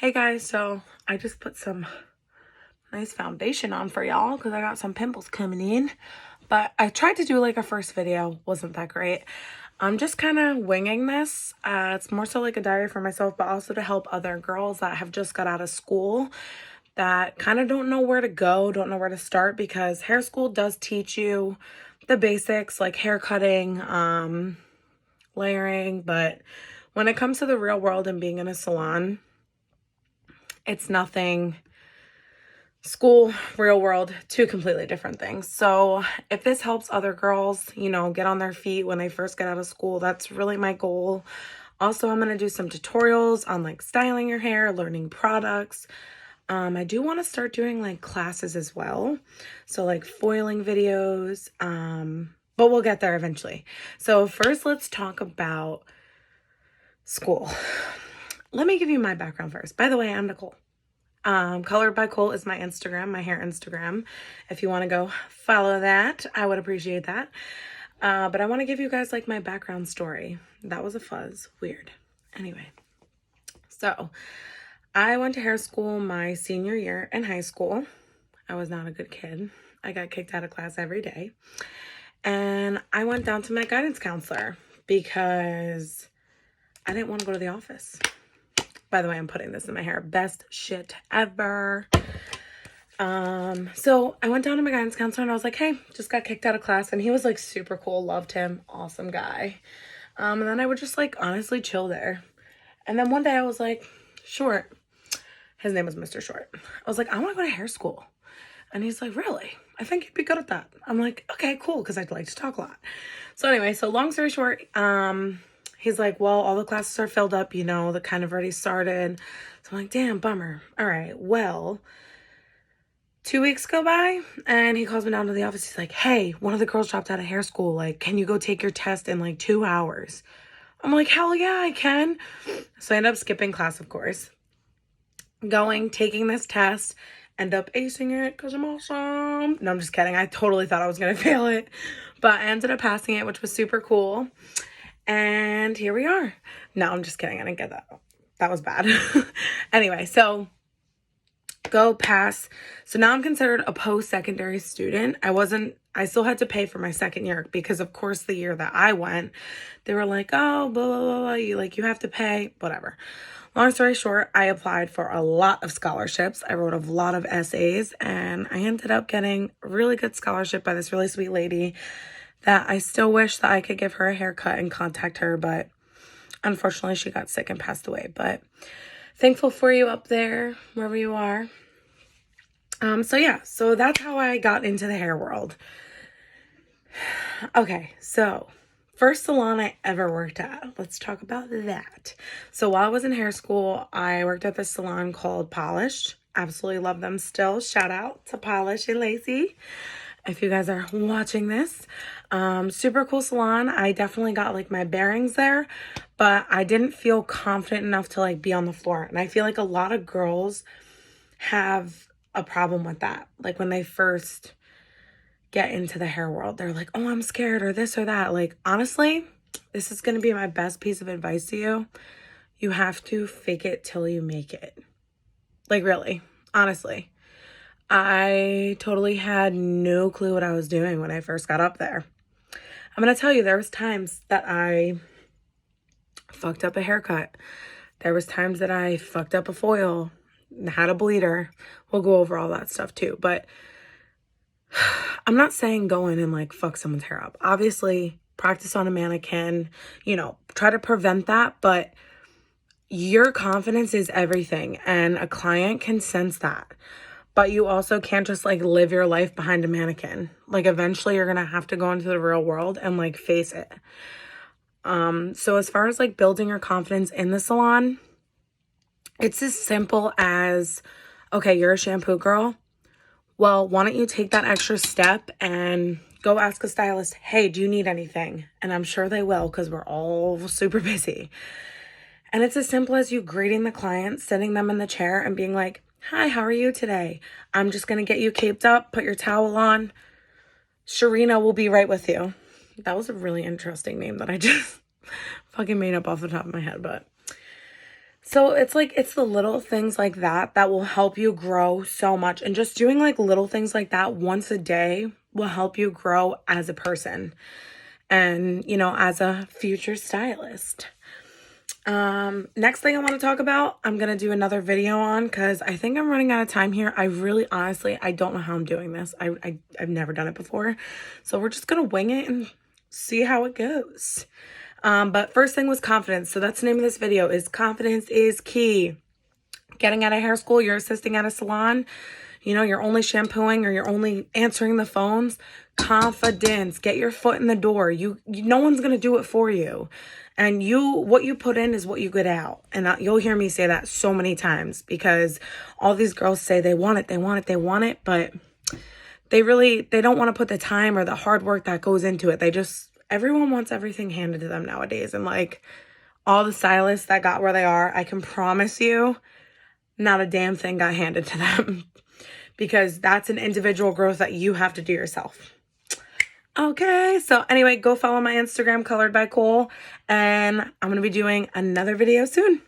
Hey guys, so I just put some nice foundation on for y'all because I got some pimples coming in. But I tried to do like a first video, wasn't that great. I'm just kind of winging this. It's more so like a diary for myself, but also to help other girls that have just got out of school that kind of don't know where to go, don't know where to start, because hair school does teach you the basics like hair cutting, layering, but when it comes to the real world and being in a salon, it's nothing. School, real world, two completely different things. So if this helps other girls, get on their feet when they first get out of school, that's really my goal. Also, I'm going to do some tutorials on like styling your hair, learning products. I do want to start doing like classes as well. So like foiling videos, but we'll get there eventually. So first, let's talk about school. Let me give you my background first. By the way, I'm Nicole. Colored by Cole is my Instagram, my hair Instagram. If you want to go follow that, I would appreciate that. But I want to give you guys like my background story. That was a fuzz. Weird. Anyway, so I went to hair school my senior year in high school. I was not a good kid. I got kicked out of class every day. And I went down to my guidance counselor because I didn't want to go to the office. By the way, I'm putting this in my hair. Best shit ever. So I went down to my guidance counselor and I was like, hey, just got kicked out of class. And he was like super cool. Loved him. Awesome guy. And then I would just like honestly chill there. And then one day I was like, Short. His name was Mr. Short. I was like, I want to go to hair school. And he's like, really? I think you'd be good at that. I'm like, okay, cool. Because I'd like to talk a lot. So anyway, so long story short, he's like, well, all the classes are filled up, that kind of already started. So I'm like, damn, bummer. All right, well, 2 weeks go by and he calls me down to the office. He's like, hey, one of the girls dropped out of hair school. Like, can you go take your test in like 2 hours? I'm like, hell yeah, I can. So I end up skipping class, of course. Taking this test, end up acing it because I'm awesome. No, I'm just kidding. I totally thought I was going to fail it, but I ended up passing it, which was super cool. And here we are. No, I'm just kidding. I didn't get that. That was bad. Anyway, so go pass. So now I'm considered a post-secondary student. I still had to pay for my second year because of course the year that I went, they were like, oh, blah, blah, blah, blah. You have to pay, whatever. Long story short, I applied for a lot of scholarships. I wrote a lot of essays and I ended up getting a really good scholarship by this really sweet lady that I still wish that I could give her a haircut and contact her, but unfortunately she got sick and passed away. But thankful for you up there, wherever you are. So that's how I got into the hair world. Okay, so first salon I ever worked at. Let's talk about that. So while I was in hair school, I worked at this salon called Polished. Absolutely love them still. Shout out to Polish and Lacey if you guys are watching this. Super cool salon. I definitely got like my bearings there, but I didn't feel confident enough to like be on the floor. And I feel like a lot of girls have a problem with that. Like when they first get into the hair world, they're like, oh, I'm scared or this or that. Like, honestly, this is going to be my best piece of advice to you. You have to fake it till you make it. Like, really, honestly. I totally had no clue what I was doing when I first got up there. I'm going to tell you, there was times that I fucked up a haircut. There was times that I fucked up a foil, had a bleeder. We'll go over all that stuff too. But I'm not saying go in and like fuck someone's hair up. Obviously, practice on a mannequin, try to prevent that. But your confidence is everything. And a client can sense that. But you also can't just like live your life behind a mannequin. Like eventually you're going to have to go into the real world and like face it. So as far as like building your confidence in the salon, it's as simple as, okay, you're a shampoo girl. Well, why don't you take that extra step and go ask a stylist, hey, do you need anything? And I'm sure they will because we're all super busy. And it's as simple as you greeting the client, sitting them in the chair and being like, hi, how are you today? I'm just going to get you caped up, put your towel on. Sharina will be right with you. That was a really interesting name that I just fucking made up off the top of my head. But So it's like, it's the little things like that that will help you grow so much. And just doing like little things like that once a day will help you grow as a person and, you know, as a future stylist. Next thing I want to talk about, I'm going to do another video on because I think I'm running out of time here. I really, honestly, I don't know how I'm doing this. I've never done it before. So we're just going to wing it and see how it goes. But first thing was confidence. So that's the name of this video, is confidence is key. Getting out of hair school, you're assisting at a salon, you know, you're only shampooing or you're only answering the phones. Confidence, get your foot in the door. No one's going to do it for you. And what you put in is what you get out. And you'll hear me say that so many times because all these girls say they want it, they want it, they want it, but they don't want to put the time or the hard work that goes into it. Everyone wants everything handed to them nowadays. And like all the stylists that got where they are, I can promise you, not a damn thing got handed to them because that's an individual growth that you have to do yourself. Okay, so anyway, go follow my Instagram, Colored by Cole, and I'm going to be doing another video soon.